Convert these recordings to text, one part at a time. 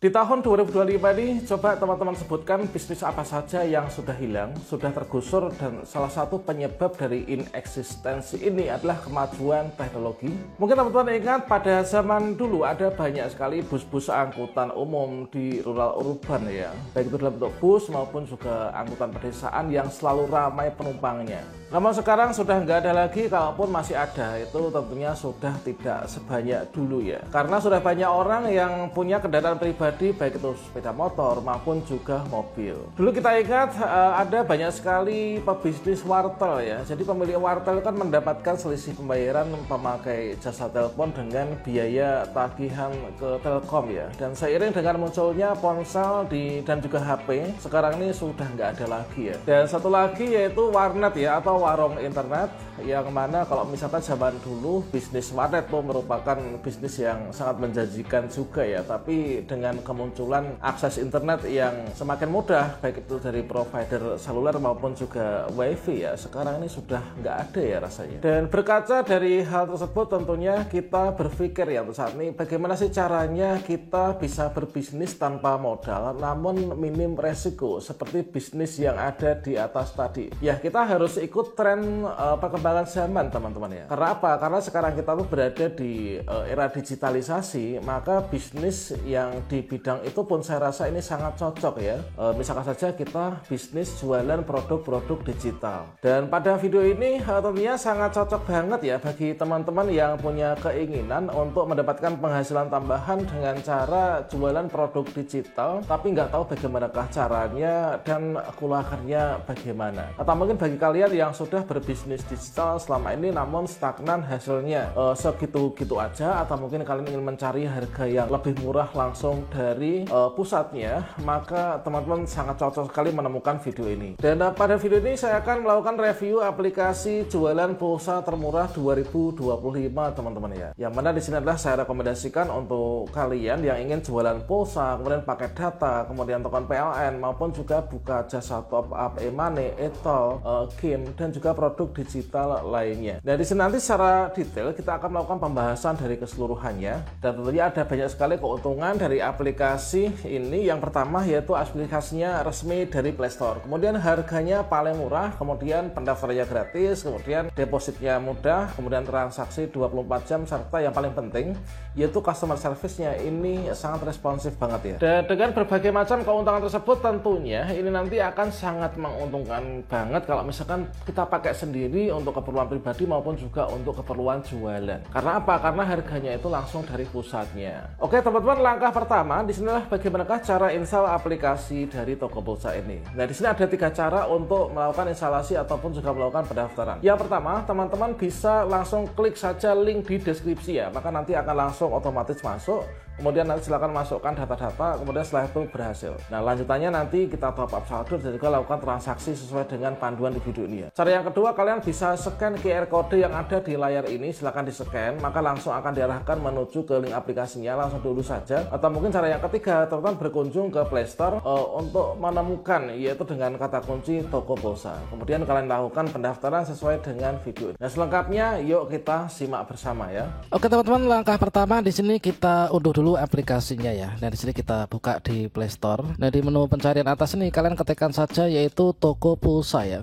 Di tahun 2025 ini, coba teman-teman sebutkan bisnis apa saja yang sudah hilang, sudah tergusur, dan salah satu penyebab dari ineksistensi ini adalah kemajuan teknologi. Mungkin teman-teman ingat pada zaman dulu ada banyak sekali bus-bus angkutan umum di rural urban ya, baik itu dalam bentuk bus maupun juga angkutan pedesaan yang selalu ramai penumpangnya. Namun sekarang sudah nggak ada lagi, kalaupun masih ada itu tentunya sudah tidak sebanyak dulu ya, karena sudah banyak orang yang punya kendaraan pribadi, baik itu sepeda motor maupun juga mobil. Dulu kita ingat ada banyak sekali pebisnis wartel ya. Jadi pemilik wartel kan mendapatkan selisih pembayaran pemakai jasa telepon dengan biaya tagihan ke Telkom ya. Dan seiring dengan munculnya ponsel dan juga HP, sekarang ini sudah nggak ada lagi ya. Dan satu lagi yaitu warnet ya, atau warung internet, yang mana kalau misalkan zaman dulu bisnis warnet itu merupakan bisnis yang sangat menjanjikan juga ya. Tapi dengan kemunculan akses internet yang semakin mudah, baik itu dari provider seluler maupun juga wifi ya, sekarang ini sudah nggak ada ya rasanya. Dan berkaca dari hal tersebut, tentunya kita berpikir ya untuk saat ini, bagaimana sih caranya kita bisa berbisnis tanpa modal namun minim resiko seperti bisnis yang ada di atas tadi. Ya, kita harus ikut tren perkembangan zaman teman-teman ya. Karena apa? Karena sekarang kita tuh berada di era digitalisasi, maka bisnis yang di bidang itu pun saya rasa ini sangat cocok ya. Misalkan saja kita bisnis jualan produk-produk digital. Dan pada video ini tentunya sangat cocok banget ya bagi teman-teman yang punya keinginan untuk mendapatkan penghasilan tambahan dengan cara jualan produk digital, tapi nggak tahu bagaimanakah caranya dan kulakarnya bagaimana. Atau mungkin bagi kalian yang sudah berbisnis digital selama ini namun stagnan hasilnya segitu-gitu aja, atau mungkin kalian ingin mencari harga yang lebih murah langsung dari pusatnya, maka teman-teman sangat cocok sekali menemukan video ini. Dan pada video ini saya akan melakukan review aplikasi jualan pulsa termurah 2025 teman-teman ya. Yang mana di sini adalah saya rekomendasikan untuk kalian yang ingin jualan pulsa, kemudian pakai data, kemudian token PLN maupun juga buka jasa top up e-money, e-tol, game dan juga produk digital lainnya. Dan di sini nanti secara detail kita akan melakukan pembahasan dari keseluruhannya, dan tentunya ada banyak sekali keuntungan dari aplikasi ini. Yang pertama yaitu aplikasinya resmi dari Play Store, kemudian harganya paling murah, kemudian pendaftarannya gratis, kemudian depositnya mudah, kemudian transaksi 24 jam, serta yang paling penting yaitu customer service-nya ini sangat responsif banget ya. Dan dengan berbagai macam keuntungan tersebut, tentunya ini nanti akan sangat menguntungkan banget kalau misalkan kita pakai sendiri untuk keperluan pribadi maupun juga untuk keperluan jualan. Karena apa? Karena harganya itu langsung dari pusatnya. Oke teman-teman, langkah pertama di sinilah bagaimanakah cara install aplikasi dari toko pulsa ini. Nah, di sini ada 3 cara untuk melakukan instalasi ataupun juga melakukan pendaftaran. Yang pertama, teman-teman bisa langsung klik saja link di deskripsi ya, maka nanti akan langsung otomatis masuk. Kemudian nanti silakan masukkan data-data, kemudian setelah itu berhasil. Nah, lanjutannya nanti kita top up saldo dan juga lakukan transaksi sesuai dengan panduan di video ini ya. Cara yang kedua, kalian bisa scan QR code yang ada di layar ini, silakan di-scan, maka langsung akan diarahkan menuju ke link aplikasinya, langsung dulu saja. Atau mungkin cara yang ketiga, teman-teman berkunjung ke Play Store untuk menemukan, yaitu dengan kata kunci toko pulsa. Kemudian kalian lakukan pendaftaran sesuai dengan video ini. Nah, selengkapnya yuk kita simak bersama ya. Oke teman-teman, langkah pertama di sini kita unduh dulu aplikasinya ya. Nah, di sini kita buka di Play Store. Nah, di menu pencarian atas ini kalian ketikkan saja yaitu toko pulsa ya.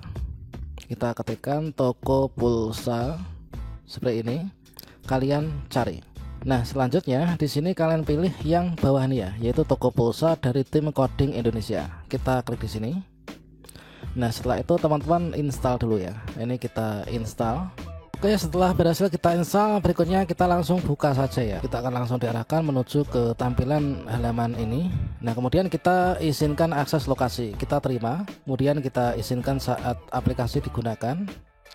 Kita ketikkan toko pulsa seperti ini. Kalian cari. Nah, selanjutnya di sini kalian pilih yang bawah ini ya, yaitu toko pulsa dari tim coding Indonesia. Kita klik di sini. Nah, setelah itu teman-teman install dulu ya. Ini kita install. Oke, setelah berhasil kita install, berikutnya kita langsung buka saja ya. Kita akan langsung diarahkan menuju ke tampilan halaman ini. Nah, kemudian kita izinkan akses lokasi, kita terima. Kemudian kita izinkan saat aplikasi digunakan.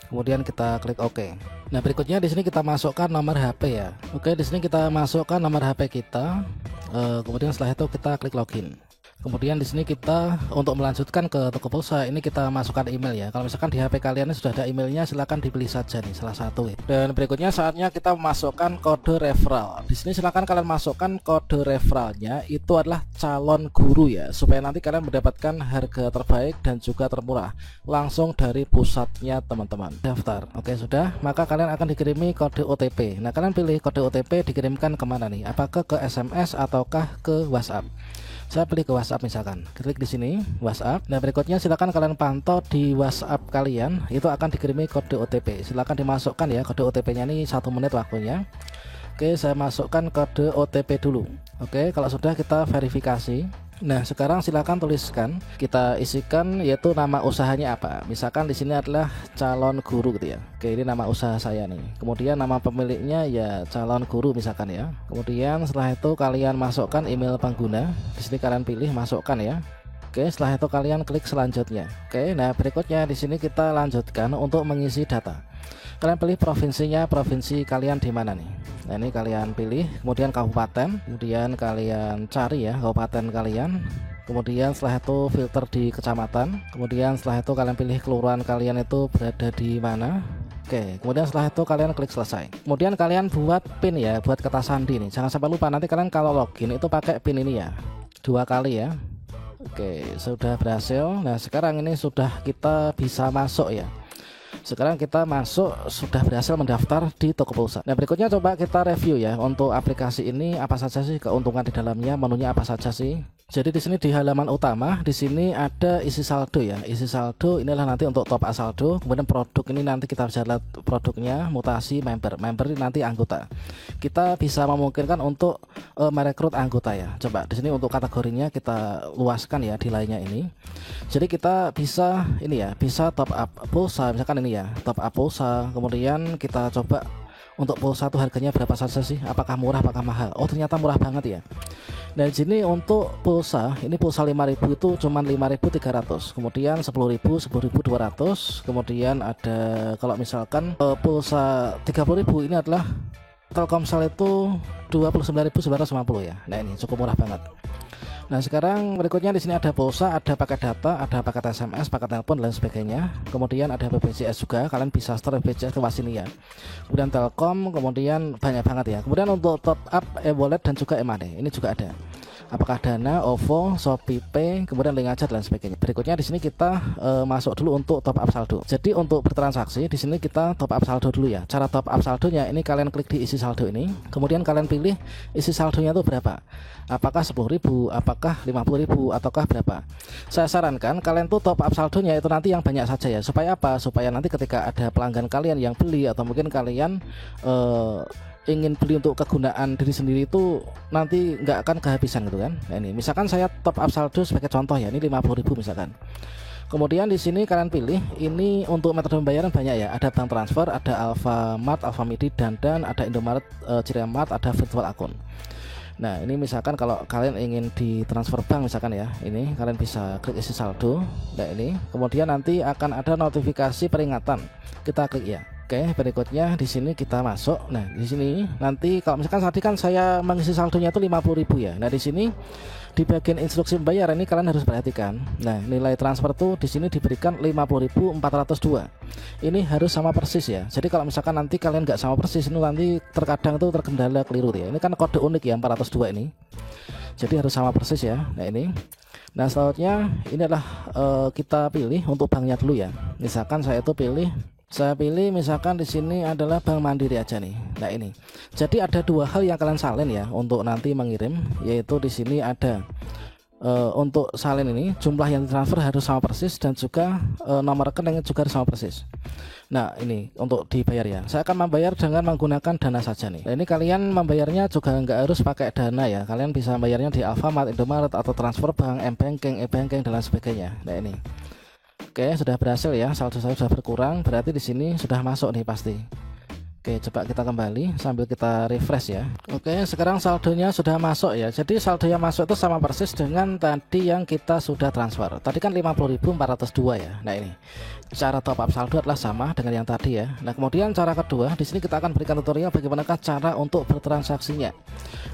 Kemudian kita klik OK. Nah, berikutnya di sini kita masukkan nomor HP ya. Oke, di sini kita masukkan nomor HP kita. Kemudian setelah itu kita klik login. Kemudian di sini kita untuk melanjutkan ke toko pulsa ini kita masukkan email ya. Kalau misalkan di HP kalian sudah ada emailnya, silahkan dipilih saja nih salah satu ya. Dan berikutnya saatnya kita memasukkan kode referral. Di sini silahkan kalian masukkan kode referralnya itu adalah calon guru ya, supaya nanti kalian mendapatkan harga terbaik dan juga termurah langsung dari pusatnya teman-teman. Daftar. Oke sudah, maka kalian akan dikirimi kode OTP. Nah kalian pilih kode OTP dikirimkan kemana nih? Apakah ke SMS ataukah ke WhatsApp? Saya pilih ke WhatsApp misalkan. Klik di sini WhatsApp. Nah berikutnya silakan kalian pantau di WhatsApp kalian itu akan dikirimi kode OTP. Silakan dimasukkan ya kode OTP-nya ini 1 menit waktunya. Oke, saya masukkan kode OTP dulu. Oke, kalau sudah kita verifikasi. Nah, sekarang silakan tuliskan, kita isikan yaitu nama usahanya apa. Misalkan di sini adalah calon guru gitu ya. Oke, ini nama usaha saya nih. Kemudian nama pemiliknya ya calon guru misalkan ya. Kemudian setelah itu kalian masukkan email pengguna. Di sini kalian pilih masukkan ya. Oke, setelah itu kalian klik selanjutnya. Oke, nah berikutnya di sini kita lanjutkan untuk mengisi data. Kalian pilih provinsinya, provinsi kalian di mana nih? Nah ini kalian pilih, kemudian kabupaten, kemudian kalian cari ya kabupaten kalian. Kemudian setelah itu filter di kecamatan. Kemudian setelah itu kalian pilih kelurahan kalian itu berada di mana. Oke, kemudian setelah itu kalian klik selesai. Kemudian kalian buat pin ya, buat kata sandi nih. Jangan sampai lupa nanti kalian kalau login itu pakai pin ini ya, 2 kali ya. Oke, sudah berhasil. Nah sekarang ini sudah kita bisa masuk ya. Sekarang kita masuk, sudah berhasil mendaftar di toko pulsa. Nah berikutnya coba kita review ya untuk aplikasi ini apa saja sih keuntungan di dalamnya, menunya apa saja sih. Jadi di sini di halaman utama di sini ada isi saldo ya. Isi saldo inilah nanti untuk top up saldo. Kemudian produk ini nanti kita bisa lihat produknya, mutasi, member ini nanti anggota. Kita bisa memungkinkan untuk merekrut anggota ya. Coba di sini untuk kategorinya kita luaskan ya di lainnya ini. Jadi kita bisa ini ya, bisa top up pulsa misalkan ini ya, top up pulsa. Kemudian kita coba untuk pulsa itu harganya berapa saja sih? Apakah murah, apakah mahal? Oh ternyata murah banget ya. Nah di sini untuk pulsa, ini pulsa 5.000 itu cuma 5.300. Kemudian 10.000, 10.200. Kemudian ada kalau misalkan pulsa 30.000 ini adalah Telkomsel itu 29.950 ya. Nah ini cukup murah banget. Nah sekarang berikutnya di sini ada pulsa, ada paket data, ada paket SMS, paket telepon dan sebagainya. Kemudian ada BPJS juga, kalian bisa store BPJS lewat sini ya. Kemudian Telkom, kemudian banyak banget ya. Kemudian untuk top up e-wallet dan juga e-money ini juga ada. Apakah Dana, OVO, Shopee Pay, kemudian link aja dan sebagainya. Berikutnya di sini kita masuk dulu untuk top up saldo. Jadi untuk bertransaksi di sini kita top up saldo dulu ya. Cara top up saldonya ini kalian klik di isi saldo ini. Kemudian kalian pilih isi saldonya itu berapa. Apakah 10.000, apakah 50.000 ataukah berapa. Saya sarankan kalian tuh top up saldonya itu nanti yang banyak saja ya. Supaya apa? Supaya nanti ketika ada pelanggan kalian yang beli atau mungkin kalian ingin beli untuk kegunaan diri sendiri itu nanti nggak akan kehabisan gitu kan. Nah ini misalkan saya top up saldo sebagai contoh ya, ini 50.000 misalkan. Kemudian di sini kalian pilih ini untuk metode pembayaran banyak ya, ada bank transfer, ada Alfamart, Alfamidi, Dandan, ada Indomaret, Ciremart, ada virtual akun. Nah ini misalkan kalau kalian ingin ditransfer bank misalkan ya, ini kalian bisa klik isi saldo. Nah ini kemudian nanti akan ada notifikasi peringatan, kita klik ya. Oke, berikutnya di sini kita masuk. Nah, di sini nanti kalau misalkan tadi kan saya mengisi saldonya itu 50.000 ya. Nah, di sini di bagian instruksi pembayaran ini kalian harus perhatikan. Nah, nilai transfer tuh di sini diberikan 50.402. Ini harus sama persis ya. Jadi kalau misalkan nanti kalian nggak sama persis, ini nanti terkadang tuh terkendala keliru ya. Ini kan kode unik ya 402 ini. Jadi harus sama persis ya. Nah, ini. Nah, selanjutnya ini adalah kita pilih untuk banknya dulu ya. Misalkan saya pilih misalkan di sini adalah Bank Mandiri aja nih. Nah ini, jadi ada 2 hal yang kalian salin ya untuk nanti mengirim, yaitu di sini ada untuk salin ini jumlah yang ditransfer harus sama persis dan juga nomor rekening juga harus sama persis. Nah ini untuk dibayar ya. Saya akan membayar dengan menggunakan Dana saja nih. Nah ini kalian membayarnya juga nggak harus pakai Dana ya. Kalian bisa membayarnya di Alfamart, Indomaret atau transfer bank, m-banking, e-banking dan lain sebagainya. Nah ini. Oke, sudah berhasil ya. Saldo saya sudah berkurang, berarti di sini sudah masuk nih pasti. Oke, coba kita kembali sambil kita refresh ya. Oke, sekarang saldonya sudah masuk ya. Jadi saldo yang masuk itu sama persis dengan tadi yang kita sudah transfer. Tadi kan 50.402 ya. Nah, ini cara top up saldo adalah sama dengan yang tadi ya. Nah, kemudian cara kedua, di sini kita akan berikan tutorial bagaimanakah cara untuk bertransaksinya.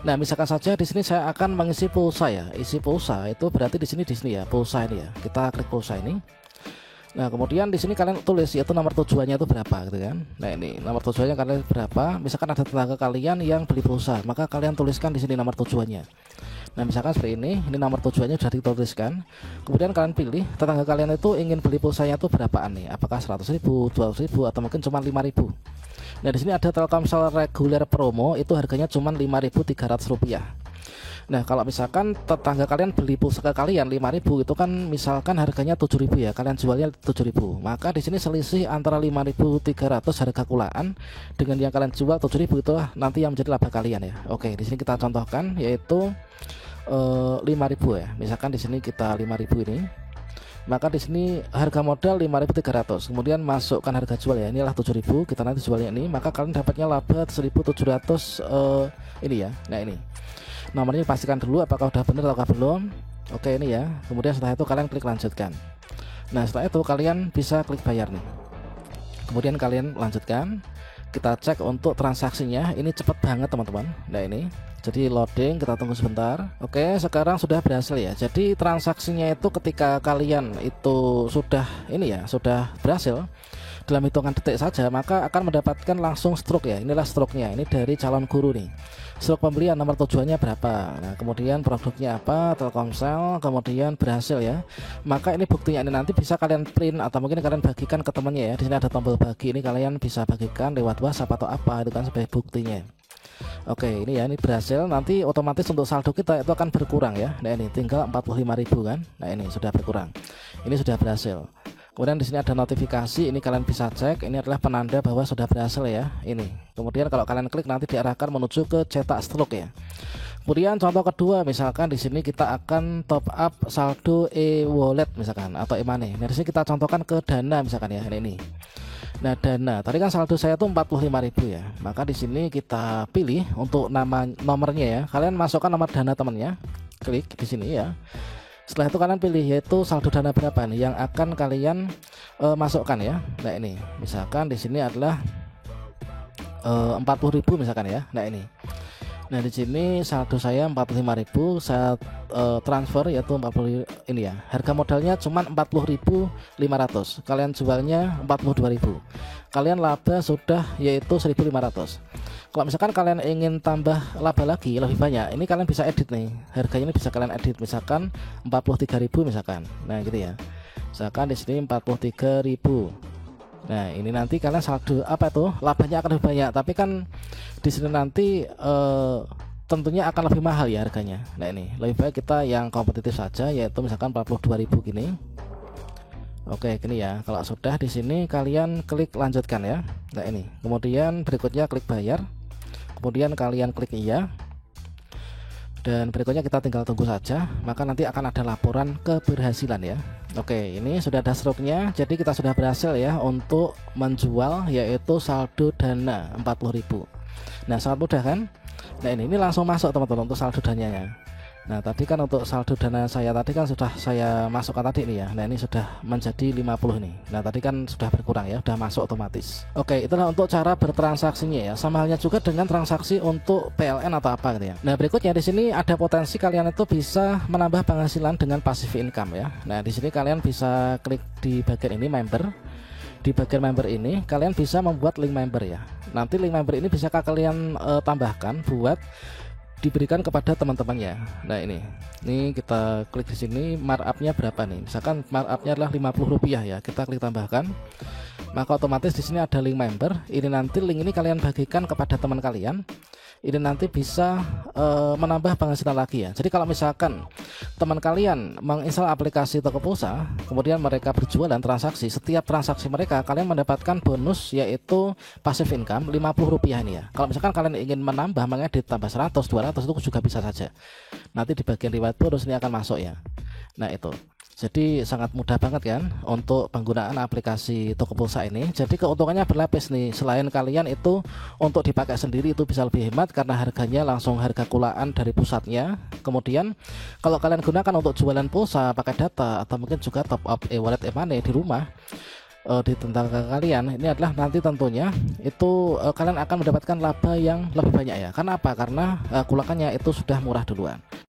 Nah, misalkan saja di sini saya akan mengisi pulsa ya. Isi pulsa itu berarti di sini ya, pulsa ini ya. Kita klik pulsa ini. Nah, kemudian di sini kalian tulis yaitu nomor tujuannya itu berapa gitu kan. Nah, ini nomor tujuannya kalian berapa. Misalkan ada tetangga kalian yang beli pulsa, maka kalian tuliskan di sini nomor tujuannya. Nah, misalkan seperti ini nomor tujuannya sudah dituliskan. Kemudian kalian pilih tetangga kalian itu ingin beli pulsanya itu berapaan nih? Apakah 100.000, 200.000 atau mungkin cuma 5.000. Nah, di sini ada Telkomsel reguler promo itu harganya cuma Rp5.300. Nah, kalau misalkan tetangga kalian beli pulsa ke kalian 5.000 itu kan misalkan harganya 7.000 ya, kalian jualnya 7.000. Maka di sini selisih antara 5.300 harga kulaan dengan yang kalian jual 7.000 itu nanti yang menjadi laba kalian ya. Oke, di sini kita contohkan yaitu 5.000 ya. Misalkan di sini kita 5.000 ini. Maka di sini harga modal 5.300. Kemudian masukkan harga jual ya. Inilah 7.000, kita nanti jualnya ini, maka kalian dapatnya laba 1.700 ini ya. Nah, ini. Nomornya pastikan dulu apakah udah benar atau belum. Oke, ini ya. Kemudian setelah itu kalian klik lanjutkan. Nah, setelah itu kalian bisa klik bayar nih. Kemudian kalian lanjutkan. Kita cek untuk transaksinya. Ini cepet banget teman-teman. Nah, ini. Jadi loading, kita tunggu sebentar. Oke, sekarang sudah berhasil ya. Jadi transaksinya itu ketika kalian itu sudah ini ya, sudah berhasil dalam hitungan detik saja, maka akan mendapatkan langsung stroke ya. Inilah stroke-nya. Ini dari calon guru nih. Stroke pembelian, nomor tujuannya berapa. Nah, kemudian produknya apa, Telkomsel, kemudian berhasil ya. Maka ini buktinya, ini nanti bisa kalian print atau mungkin kalian bagikan ke temannya ya. Di sini ada tombol bagi, ini kalian bisa bagikan lewat WhatsApp atau apa, itu kan sebagai buktinya. Oke, ini ya, ini berhasil. Nanti otomatis untuk saldo kita itu akan berkurang ya. Nah, ini tinggal 45.000 kan. Nah, ini sudah berkurang. Ini sudah berhasil. Kemudian di sini ada notifikasi, ini kalian bisa cek, ini adalah penanda bahwa sudah berhasil ya. Ini. Kemudian kalau kalian klik nanti diarahkan menuju ke cetak stroke ya. Kemudian contoh kedua, misalkan di sini kita akan top up saldo e-wallet misalkan atau e-money. Nah, di sini kita contohkan ke Dana misalkan ya. Ini. Nah, Dana. Tadi kan saldo saya tuh 45.000 ya. Maka di sini kita pilih untuk nomornya ya. Kalian masukkan nomor Dana temannya. Klik di sini ya. Setelah itu kalian pilih yaitu saldo Dana berapa nih yang akan kalian masukkan ya. Nah, ini misalkan di sini adalah 40.000 misalkan ya. Nah, ini. Nah, di sini saldo saya 45.000, saya transfer yaitu 40 ini ya. Harga modalnya cuma 40.500. Kalian jualnya 42.000. Kalian laba sudah yaitu 1.500. Kalau misalkan kalian ingin tambah laba lagi lebih banyak, ini kalian bisa edit nih. Harganya ini bisa kalian edit misalkan 43.000 misalkan. Nah, gitu ya. Misalkan di sini 43.000. Nah, ini nanti kalian saldo apa itu? Labanya akan lebih banyak, tapi kan di sini nanti tentunya akan lebih mahal ya harganya. Nah, ini lebih baik kita yang kompetitif saja yaitu misalkan 42.000 gini. Oke, gini ya. Kalau sudah di sini kalian klik lanjutkan ya. Nah, ini. Kemudian berikutnya klik bayar. Kemudian kalian klik iya. Dan berikutnya kita tinggal tunggu saja, maka nanti akan ada laporan keberhasilan ya. Oke, ini sudah ada stroke-nya. Jadi kita sudah berhasil ya untuk menjual yaitu saldo Dana 40.000. Nah, sangat mudah kan? Nah, ini langsung masuk teman-teman untuk saldo dananya. Nah, tadi kan untuk saldo Dana saya tadi kan sudah saya masukkan tadi nih ya. Nah, ini sudah menjadi 50 nih. Nah, tadi kan sudah berkurang ya, sudah masuk otomatis. Oke, itulah untuk cara bertransaksinya ya. Sama halnya juga dengan transaksi untuk PLN atau apa gitu ya. Nah, berikutnya di sini ada potensi kalian itu bisa menambah penghasilan dengan passive income ya. Nah, di sini kalian bisa klik di bagian ini member. Di bagian member ini kalian bisa membuat link member ya. Nanti link member ini bisa kalian tambahkan buat diberikan kepada teman-temannya. Nah, ini kita klik di sini markupnya berapa nih? Misalkan markupnya adalah Rp50 ya. Kita klik tambahkan. Maka otomatis di sini ada link member. Ini nanti link ini kalian bagikan kepada teman kalian. Ini nanti bisa menambah penghasilan lagi ya. Jadi kalau misalkan teman kalian menginstal aplikasi toko pulsa, kemudian mereka berjual dan transaksi, setiap transaksi mereka kalian mendapatkan bonus yaitu passive income Rp50 ini ya. Kalau misalkan kalian ingin menambah, mengedit tambah 100, 200 itu juga bisa saja. Nanti di bagian riwayat bonus ini akan masuk ya. Nah, itu. Jadi sangat mudah banget kan untuk penggunaan aplikasi toko pulsa ini. Jadi keuntungannya berlapis nih. Selain kalian itu untuk dipakai sendiri itu bisa lebih hemat karena harganya langsung harga kulaan dari pusatnya. Kemudian kalau kalian gunakan untuk jualan pulsa pakai data atau mungkin juga top up e-wallet e-money di rumah, di tetangga kalian, ini adalah nanti tentunya itu kalian akan mendapatkan laba yang lebih banyak ya. Karena apa? Karena kulakannya itu sudah murah duluan.